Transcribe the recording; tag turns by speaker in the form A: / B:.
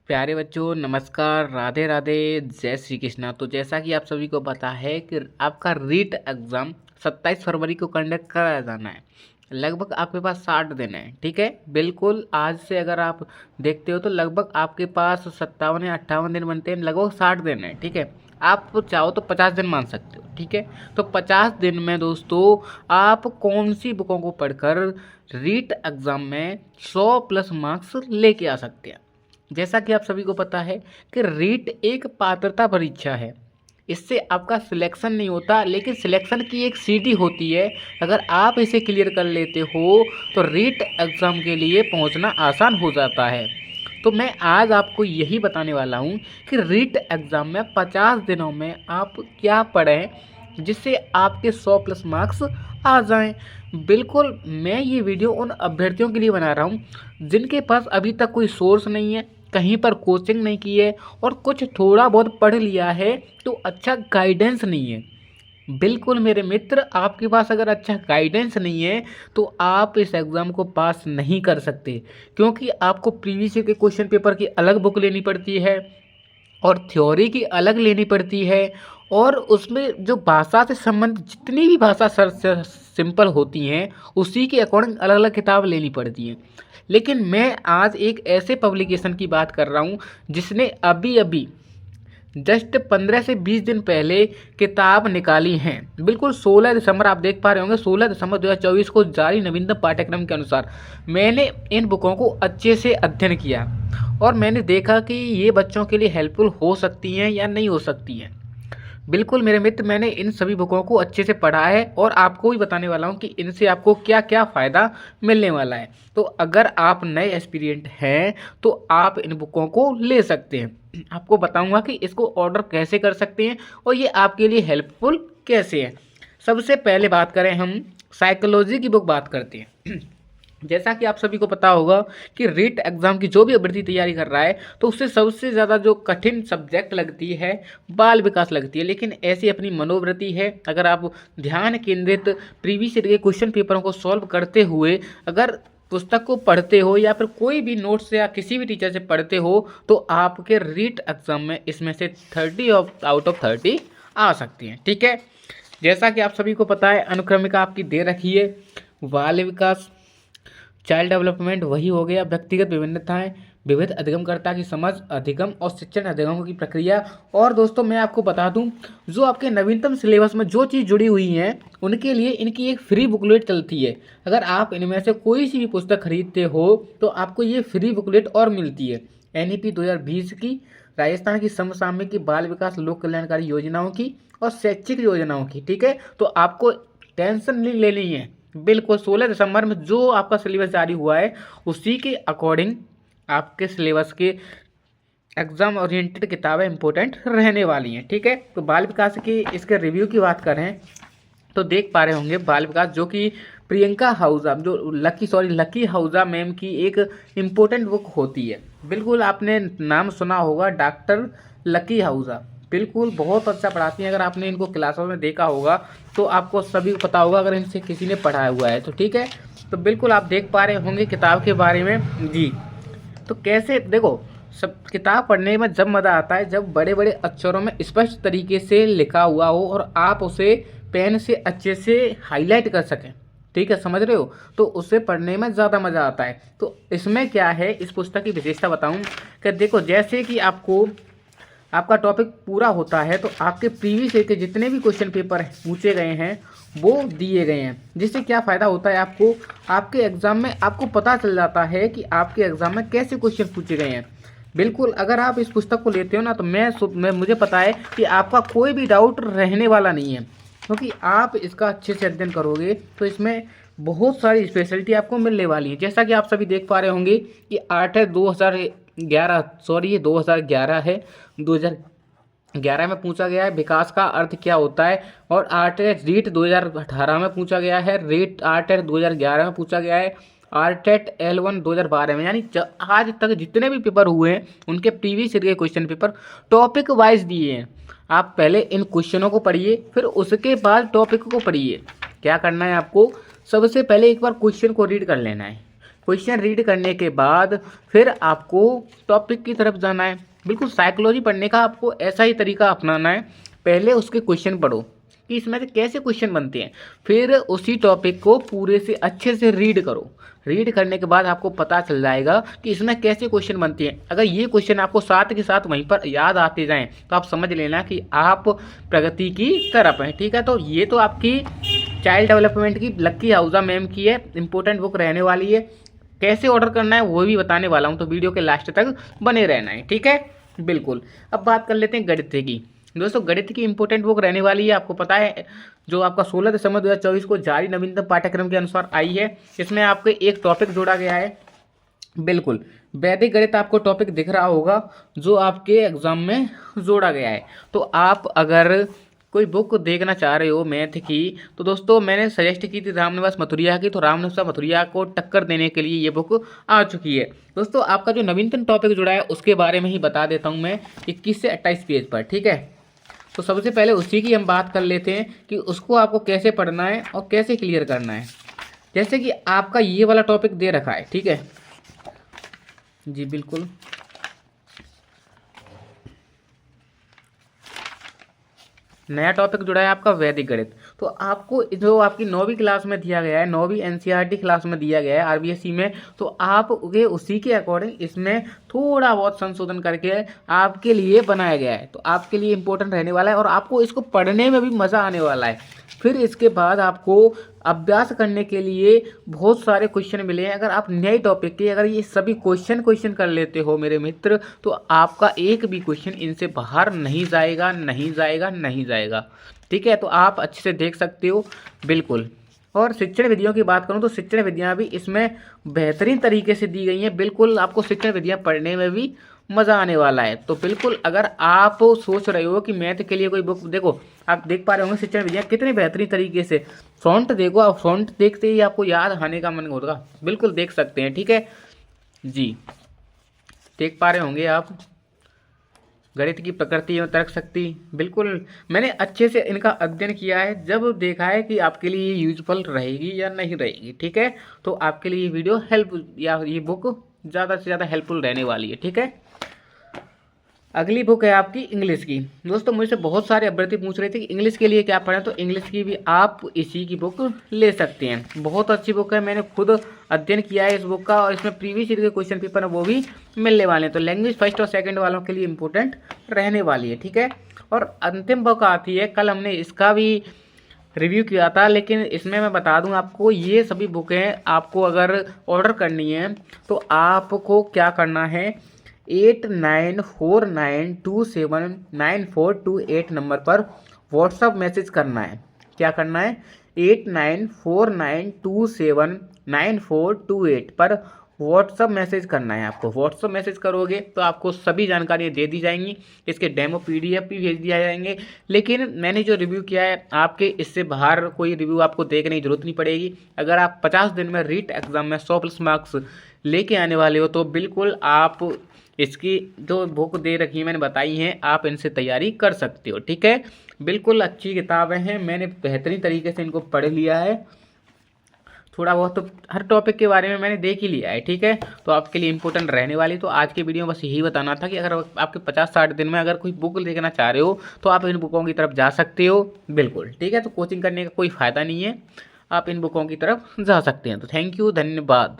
A: प्यारे बच्चों, नमस्कार, राधे राधे, जय श्री कृष्णा। तो जैसा कि आप सभी को पता है कि आपका रीट एग्ज़ाम 27 फरवरी को कंडक्ट कराया जाना है। लगभग आपके पास 60 दिन है, ठीक है। बिल्कुल आज से अगर आप देखते हो तो लगभग आपके पास 57 या 58 दिन बनते हैं, लगभग 60 दिन है, ठीक है। आप चाहो तो 50 दिन मान सकते हो, ठीक है। तो 50 दिन में दोस्तों आप कौन सी बुकों को पढ़कर रीट एग्ज़ाम में 100+ मार्क्स लेके आ सकते हैं। जैसा कि आप सभी को पता है कि रीट एक पात्रता परीक्षा है। इससे आपका सिलेक्शन नहीं होता, लेकिन सिलेक्शन की एक सीटी होती है। अगर आप इसे क्लियर कर लेते हो तो रीट एग्ज़ाम के लिए पहुंचना आसान हो जाता है। तो मैं आज आपको यही बताने वाला हूं कि रीट एग्ज़ाम में 50 दिनों में आप क्या पढ़ें जिससे आपके 100+ मार्क्स आ जाएं। बिल्कुल मैं ये वीडियो उन अभ्यर्थियों के लिए बना रहा हूँ जिनके पास अभी तक कोई सोर्स नहीं है, कहीं पर कोचिंग नहीं की है और कुछ थोड़ा बहुत पढ़ लिया है तो अच्छा गाइडेंस नहीं है। बिल्कुल मेरे मित्र, आपके पास अगर अच्छा गाइडेंस नहीं है तो आप इस एग्ज़ाम को पास नहीं कर सकते, क्योंकि आपको प्रीवियस ईयर के क्वेश्चन पेपर की अलग बुक लेनी पड़ती है और थ्योरी की अलग लेनी पड़ती है। और उसमें जो भाषा से संबंधित जितनी भी भाषा सर सिंपल होती हैं उसी के अकॉर्डिंग अलग अलग किताब लेनी पड़ती हैं। लेकिन मैं आज एक ऐसे पब्लिकेशन की बात कर रहा हूँ जिसने अभी अभी जस्ट 15 से 20 दिन पहले किताब निकाली हैं। बिल्कुल 16 दिसंबर, आप देख पा रहे होंगे, 16 दिसंबर 2024 को जारी नवीनतम पाठ्यक्रम के अनुसार मैंने इन बुकों को अच्छे से अध्ययन किया और मैंने देखा कि ये बच्चों के लिए हेल्पफुल हो सकती हैं या नहीं हो सकती हैं। बिल्कुल मेरे मित्र, मैंने इन सभी बुकों को अच्छे से पढ़ा है और आपको भी बताने वाला हूँ कि इनसे आपको क्या क्या फ़ायदा मिलने वाला है। तो अगर आप नए एस्पिरेंट हैं तो आप इन बुकों को ले सकते हैं। आपको बताऊंगा कि इसको ऑर्डर कैसे कर सकते हैं और ये आपके लिए हेल्पफुल कैसे है। सबसे पहले बात करें, हम साइकोलॉजी की बुक बात करते हैं। जैसा कि आप सभी को पता होगा कि रीट एग्ज़ाम की जो भी अभ्यर्थी तैयारी कर रहा है तो उससे सबसे ज़्यादा जो कठिन सब्जेक्ट लगती है बाल विकास लगती है। लेकिन ऐसी अपनी मनोवृत्ति है, अगर आप ध्यान केंद्रित प्रीवियस ईयर के क्वेश्चन पेपरों को सॉल्व करते हुए अगर पुस्तक को पढ़ते हो या फिर कोई भी नोट्स या किसी भी टीचर से पढ़ते हो तो आपके रीट एग्ज़ाम में इसमें से 30 आउट ऑफ 30 आ सकती हैं, ठीक है। जैसा कि आप सभी को पता है अनुक्रमिका आपकी दे रखी है। बाल विकास, चाइल्ड डेवलपमेंट वही हो गया, व्यक्तिगत विभिन्नताएं, विविध अधिगमकर्ता की समझ, अधिगम और शिक्षण अधिगम की प्रक्रिया। और दोस्तों मैं आपको बता दूं, जो आपके नवीनतम सिलेबस में जो चीज़ जुड़ी हुई हैं उनके लिए इनकी एक फ्री बुकलेट चलती है। अगर आप इनमें से कोई सी भी पुस्तक खरीदते हो तो आपको ये फ्री बुकलेट और मिलती है। NEP 2020 की, राजस्थान की समसामयिक, बाल विकास लोक कल्याणकारी योजनाओं की और शैक्षिक योजनाओं की, ठीक है। तो आपको टेंशन नहीं लेनी है। बिल्कुल 16 दिसंबर में जो आपका सिलेबस जारी हुआ है उसी के अकॉर्डिंग आपके सिलेबस के एग्ज़ाम ओरिएंटेड किताबें इंपॉर्टेंट रहने वाली हैं, ठीक है। तो बाल विकास की इसके रिव्यू की बात करें तो देख पा रहे होंगे बाल विकास, जो कि प्रियंका आहूजा, जो लकी आहूजा मैम की एक इम्पोर्टेंट बुक होती है। बिल्कुल आपने नाम सुना होगा, डॉक्टर लकी आहूजा। बिल्कुल बहुत अच्छा पढ़ाती हैं। अगर आपने इनको क्लासों में देखा होगा तो आपको सभी को पता होगा, अगर इनसे किसी ने पढ़ाया हुआ है तो, ठीक है। तो बिल्कुल आप देख पा रहे होंगे किताब के बारे में जी। तो कैसे देखो, सब किताब पढ़ने में जब मज़ा आता है जब बड़े बड़े अक्षरों में स्पष्ट तरीके से लिखा हुआ हो और आप उसे पेन से अच्छे से हाईलाइट कर सकें, ठीक है, समझ रहे हो। तो उससे पढ़ने में ज़्यादा मज़ा आता है। तो इसमें क्या है, इस पुस्तक की विशेषता बताऊं कि देखो, जैसे कि आपको आपका टॉपिक पूरा होता है तो आपके प्रीवियस ईयर के जितने भी क्वेश्चन पेपर पूछे गए हैं वो दिए गए हैं, जिससे क्या फ़ायदा होता है आपको, आपके एग्ज़ाम में आपको पता चल जाता है कि आपके एग्ज़ाम में कैसे क्वेश्चन पूछे गए हैं। बिल्कुल अगर आप इस पुस्तक को लेते हो ना तो मैं मुझे पता है कि आपका कोई भी डाउट रहने वाला नहीं है, क्योंकि आप इसका अच्छे से अध्ययन करोगे तो इसमें बहुत सारी स्पेशलिटी आपको मिलने वाली है। जैसा कि आप सभी देख पा रहे होंगे कि 8 है 2011, सॉरी ये 2011 है, 2011 में पूछा गया है विकास का अर्थ क्या होता है। और रीट 2018 में पूछा गया है, रीट आर्टेट 2011 में पूछा गया है, आर्टेट L1 2012 में। यानी आज तक जितने भी पेपर हुए हैं उनके प्रीवियस ईयर के क्वेश्चन पेपर टॉपिक वाइज दिए हैं। आप पहले इन क्वेश्चनों को पढ़िए, फिर उसके बाद टॉपिक को पढ़िए। क्या करना है आपको, सबसे पहले एक बार क्वेश्चन को रीड कर लेना है, क्वेश्चन रीड करने के बाद फिर आपको टॉपिक की तरफ जाना है। बिल्कुल साइकोलॉजी पढ़ने का आपको ऐसा ही तरीका अपनाना है। पहले उसके क्वेश्चन पढ़ो कि इसमें से कैसे क्वेश्चन बनते हैं, फिर उसी टॉपिक को पूरे से अच्छे से रीड करो। रीड करने के बाद आपको पता चल जाएगा कि इसमें कैसे क्वेश्चन बनते हैं। अगर ये क्वेश्चन आपको साथ के साथ वहीं पर याद आते जाएं तो आप समझ लेना कि आप प्रगति की तरफ हैं। ठीक है, तो ये तो आपकी चाइल्ड डेवलपमेंट की लक्की आहूजा मैम की है, इंपॉर्टेंट बुक रहने वाली है। कैसे ऑर्डर करना है वो भी बताने वाला हूँ, तो वीडियो के लास्ट तक बने रहना है। ठीक है, बिल्कुल। अब बात कर लेते हैं गणित की। दोस्तों गणित की इंपॉर्टेंट बुक रहने वाली है, आपको पता है, जो आपका 16 दिसंबर 2024 को जारी नवीनतम पाठ्यक्रम के अनुसार आई है। इसमें आपके एक टॉपिक जोड़ा गया है, बिल्कुल वैदिक गणित आपको टॉपिक दिख रहा होगा जो आपके एग्जाम में जोड़ा गया है। तो आप अगर कोई बुक देखना चाह रहे हो मैथ की, तो दोस्तों मैंने सजेस्ट की थी रामनिवास मथुरिया की, तो रामनिवास मथुरिया को टक्कर देने के लिए ये बुक आ चुकी है। दोस्तों आपका जो नवीनतम टॉपिक जुड़ा है उसके बारे में ही बता देता हूँ मैं, 21 से 28 पेज पर। ठीक है, तो सबसे पहले उसी की हम बात कर लेते हैं कि उसको आपको कैसे पढ़ना है और कैसे क्लियर करना है। जैसे कि आपका ये वाला टॉपिक दे रखा है, ठीक है जी, बिल्कुल नया टॉपिक जुड़ा है आपका वैदिक गणित। तो आपको जो आपकी 9वीं क्लास में दिया गया है, 9वीं एनसीईआरटी क्लास में दिया गया है आरबीएसई में, तो आप उसी के अकॉर्डिंग इसमें थोड़ा बहुत संशोधन करके आपके लिए बनाया गया है। तो आपके लिए इम्पोर्टेंट रहने वाला है और आपको इसको पढ़ने में भी मज़ा आने वाला है। फिर इसके बाद आपको अभ्यास करने के लिए बहुत सारे क्वेश्चन मिले हैं। अगर आप नए टॉपिक के अगर ये सभी क्वेश्चन कर लेते हो मेरे मित्र, तो आपका एक भी क्वेश्चन इनसे बाहर नहीं जाएगा, नहीं जाएगा, नहीं जाएगा। ठीक है, तो आप अच्छे से देख सकते हो, बिल्कुल। और शिक्षण विधियों की बात करूं तो शिक्षण विधियां भी इसमें बेहतरीन तरीके से दी गई हैं। बिल्कुल आपको शिक्षण विधियां पढ़ने में भी मज़ा आने वाला है। तो बिल्कुल अगर आप सोच रहे हो कि मैथ के लिए कोई बुक, देखो आप देख पा रहे होंगे शिक्षण विधियां कितनी बेहतरीन तरीके से, फ्रंट देखो, आप फ्रंट देखते ही आपको याद आने का मन होगा। बिल्कुल देख सकते हैं, ठीक है जी, देख पा रहे होंगे आप। गणित की प्रकृति एवं तर्क शक्ति, बिल्कुल मैंने अच्छे से इनका अध्ययन किया है, जब देखा है कि आपके लिए ये यूजफुल रहेगी या नहीं रहेगी। ठीक है, तो आपके लिए ये वीडियो हेल्प या ये बुक ज़्यादा से ज़्यादा हेल्पफुल रहने वाली है। ठीक है, अगली बुक है आपकी इंग्लिश की। दोस्तों मुझसे बहुत सारे अभ्यर्थी पूछ रहे थे कि इंग्लिश के लिए क्या पढ़ें, तो इंग्लिश की भी आप इसी की बुक ले सकते हैं। बहुत अच्छी बुक है, मैंने खुद अध्ययन किया है इस बुक का, और इसमें प्रीवियस ईयर के क्वेश्चन पेपर है वो भी मिलने वाले हैं। तो लैंग्वेज फर्स्ट और सेकंड वालों के लिए इंपॉर्टेंट रहने वाली है। ठीक है, और अंतिम बुक आती है, कल हमने इसका भी रिव्यू किया था, लेकिन इसमें मैं बता दूं आपको, ये सभी बुकें आपको अगर ऑर्डर करनी है तो आपको क्या करना है, 8949279428 नंबर पर व्हाट्सअप मैसेज करना है। क्या करना है, 8949279428 पर व्हाट्सअप मैसेज करना है आपको। व्हाट्सअप मैसेज करोगे तो आपको सभी जानकारियाँ दे दी जाएंगी, इसके डेमो पीडीएफ भी भेज दिया जाएंगे। लेकिन मैंने जो रिव्यू किया है, आपके इससे बाहर कोई रिव्यू आपको देखने की जरूरत नहीं पड़ेगी। अगर आप 50 दिन में रीट एग्जाम में 100+ मार्क्स लेके आने वाले हो तो बिल्कुल आप इसकी जो बुक दे रखी है मैंने बताई हैं, आप इनसे तैयारी कर सकते हो। ठीक है, बिल्कुल अच्छी किताबें हैं, मैंने बेहतरीन तरीके से इनको पढ़ लिया है। थोड़ा बहुत तो हर टॉपिक के बारे में मैंने देख ही लिया है। ठीक है, तो आपके लिए इंपॉर्टेंट रहने वाली। तो आज की वीडियो में बस यही बताना था कि अगर आपके 50-60 दिन में अगर कोई बुक देखना चाह रहे हो तो आप इन बुकों की तरफ जा सकते हो। बिल्कुल ठीक है, तो कोचिंग करने का कोई फ़ायदा नहीं है, आप इन बुकों की तरफ जा सकते हैं। तो थैंक यू, धन्यवाद।